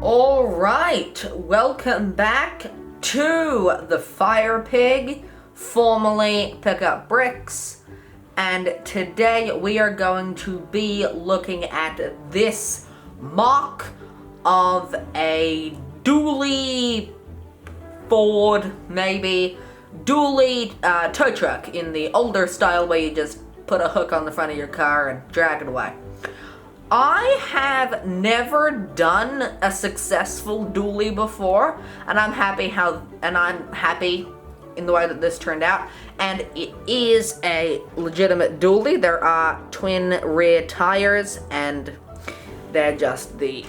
Alright, welcome back to the Fire Pig, formerly Pick Up Bricks, and today we are going to be looking at this mock of a dually Ford, maybe, dually tow truck in the older style where you just put a hook on the front of your car and drag it away. I have never done a successful dually before, and I'm happy in the way that this turned out, and it is a legitimate dually. There are twin rear tires, and they're just these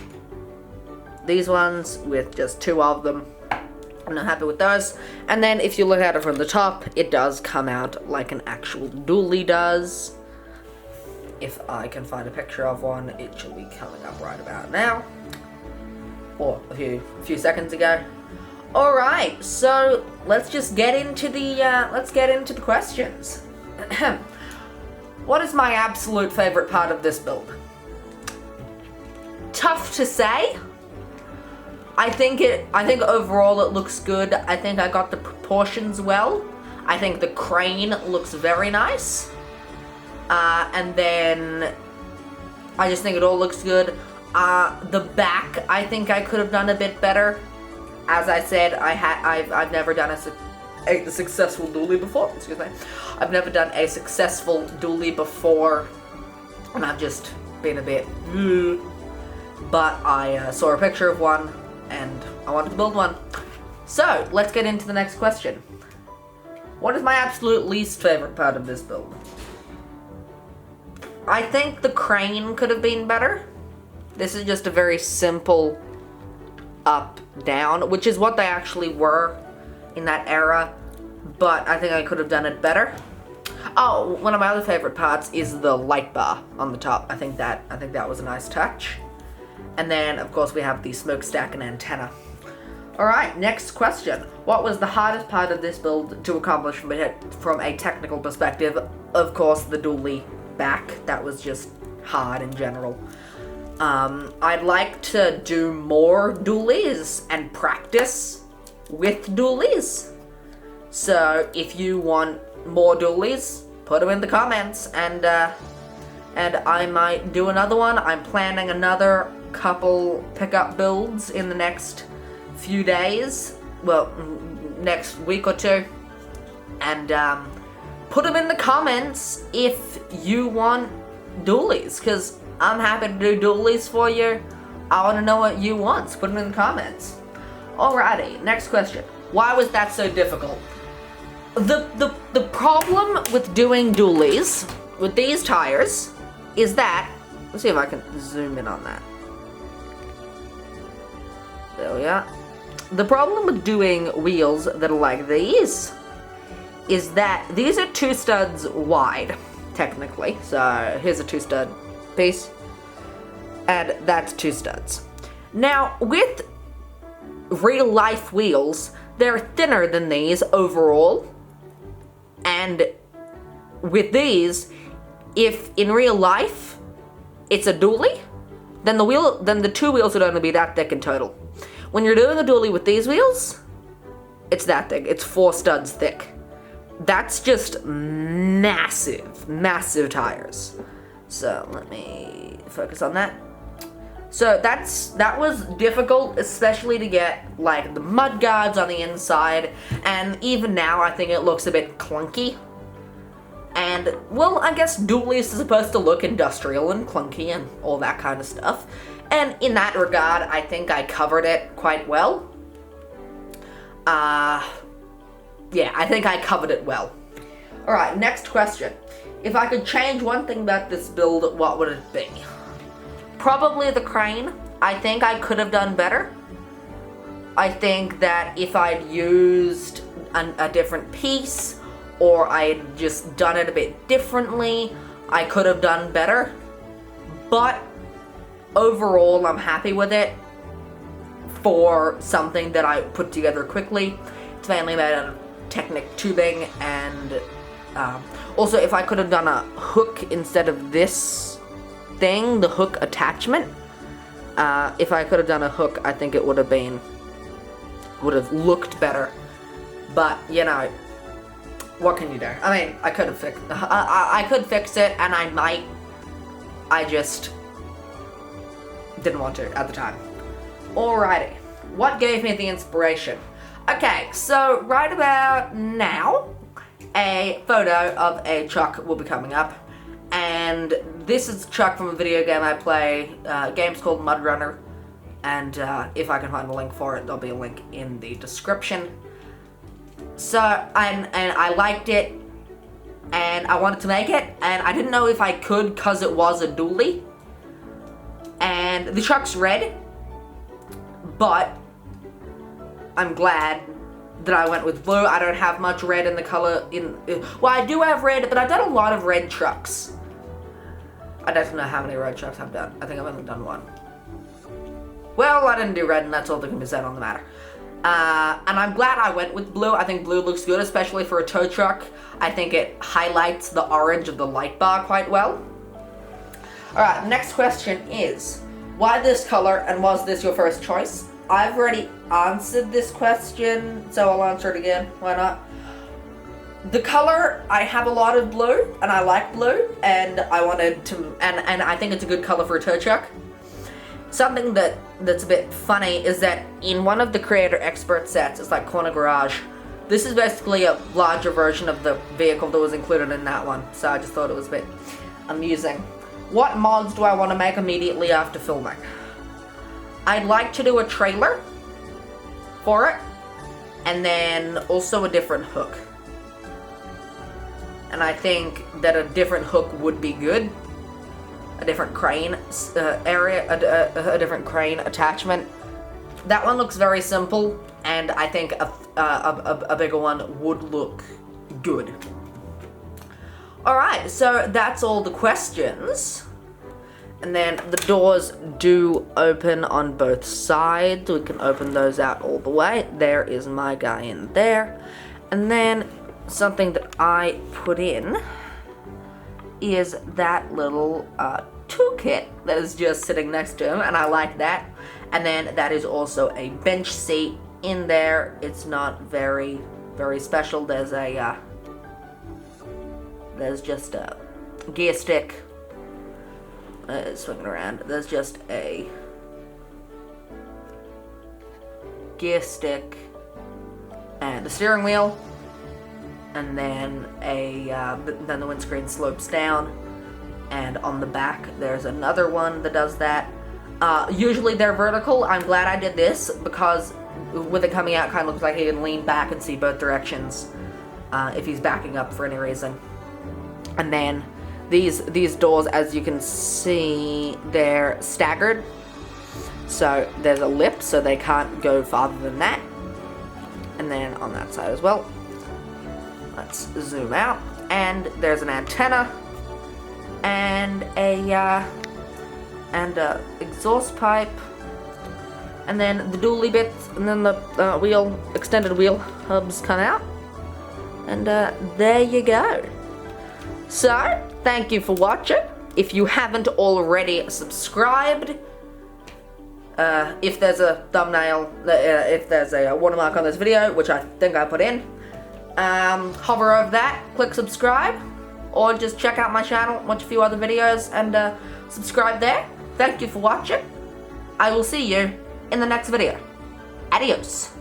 ones with just two of them. I'm not happy with those. And then if you look at it from the top, it does come out like an actual dually does. If I can find a picture of one, it should be coming up right about now, or a few seconds ago. All right, so let's just get into the questions. What is my absolute favorite part of this build? Tough to say. I think overall it looks good. I think I got the proportions well. I think the crane looks very nice. And then I just think it all looks good. The back, I think I could have done a bit better. As I said, I've never done a successful dually before. Excuse me. I've never done a successful dually before, and I've just been a bit. But I saw a picture of one, and I wanted to build one. So let's get into the next question. What is my absolute least favorite part of this build? I think the crane could have been better. This is just a very simple up, down, which is what they actually were in that era, but I think I could have done it better. Oh, one of my other favorite parts is the light bar on the top. I think that was a nice touch. And then, of course, we have the smokestack and antenna. Alright, next question. What was the hardest part of this build to accomplish from a technical perspective? Of course, the dually back. That was just hard in general. I'd like to do more dualies and practice with dualies. So if you want more dualies, put them in the comments, and I might do another one. I'm planning another couple pickup builds in the next few days. Well, next week or two, and put them in the comments if you want dualies, because I'm happy to do dualies for you. I want to know what you want, so put them in the comments. Alrighty, next question. Why was that so difficult? The problem with doing dualies with these tires is that, let's see if I can zoom in on that. There we are. The problem with doing wheels that are like these is that these are two studs wide, technically. So here's a two stud piece, and that's two studs. Now, with real life wheels, they're thinner than these overall, and with these, if in real life it's a dually, then the two wheels would only be that thick in total. When you're doing a dually with these wheels, it's that thick. It's 4 studs thick. That's just massive, massive tires. So let me focus on that. So that was difficult, especially to get like the mud guards on the inside, and even now I think it looks a bit clunky. And well, I guess dualies is supposed to look industrial and clunky and all that kind of stuff. And in that regard, I think I covered it quite well. Yeah, I think I covered it well. Alright, next question. If I could change one thing about this build, what would it be? Probably the crane. I think I could have done better. I think that if I'd used a different piece, or I'd just done it a bit differently, I could have done better. But overall, I'm happy with it for something that I put together quickly. It's mainly made out of Technic tubing, and also if I could have done a hook instead of this thing, the hook attachment, If I could have done a hook, I think it would have looked better. But, you know, what can you do? I mean, I could fix it, and I might. I just didn't want to at the time. Alrighty. What gave me the inspiration? Okay, so right about now, a photo of a truck will be coming up. And this is a truck from a video game I play. Game's called Mud Runner. And if I can find a link for it, there'll be a link in the description. So, and I liked it, and I wanted to make it, and I didn't know if I could because it was a dually. And the truck's red, but I'm glad that I went with blue. I don't have much red in the color well, I do have red, but I've done a lot of red trucks. I don't know how many red trucks I've done. I think I've only done one. Well, I didn't do red, and that's all that can be said on the matter. And I'm glad I went with blue. I think blue looks good, especially for a tow truck. I think it highlights the orange of the light bar quite well. Alright, next question is, why this color, and was this your first choice? I've already answered this question, so I'll answer it again. Why not? The color, I have a lot of blue, and I like blue, and I wanted to, and I think it's a good color for a tow truck. Something that's a bit funny is that in one of the creator expert sets, it's like Corner Garage, this is basically a larger version of the vehicle that was included in that one, so I just thought it was a bit amusing. What mods do I want to make immediately after filming? I'd like to do a trailer for it, and then also a different hook. And I think that a different hook would be good. A different crane area, a different crane attachment. That one looks very simple, and I think a bigger one would look good. Alright, so that's all the questions. And then the doors do open on both sides. We can open those out all the way. There is my guy in there. And then something that I put in is that little toolkit that is just sitting next to him, and I like that. And then that is also a bench seat in there. It's not very special. There's just a gear stick swinging around. There's just a gear stick and a steering wheel, and then then the windscreen slopes down, and on the back there's another one that does that. Usually they're vertical. I'm glad I did this because with it coming out, it kind of looks like he can lean back and see both directions if he's backing up for any reason. And then these doors, as you can see, they're staggered, so there's a lip, so they can't go farther than that. And then on that side as well, let's zoom out, and there's an antenna and a exhaust pipe, and then the dually bits, and then the extended wheel hubs come out, and there you go. So, thank you for watching. If you haven't already subscribed, if there's a thumbnail, if there's a watermark on this video, which I think I put in, hover over that, click subscribe, or just check out my channel, watch a few other videos, and subscribe there. Thank you for watching. I will see you in the next video. Adios.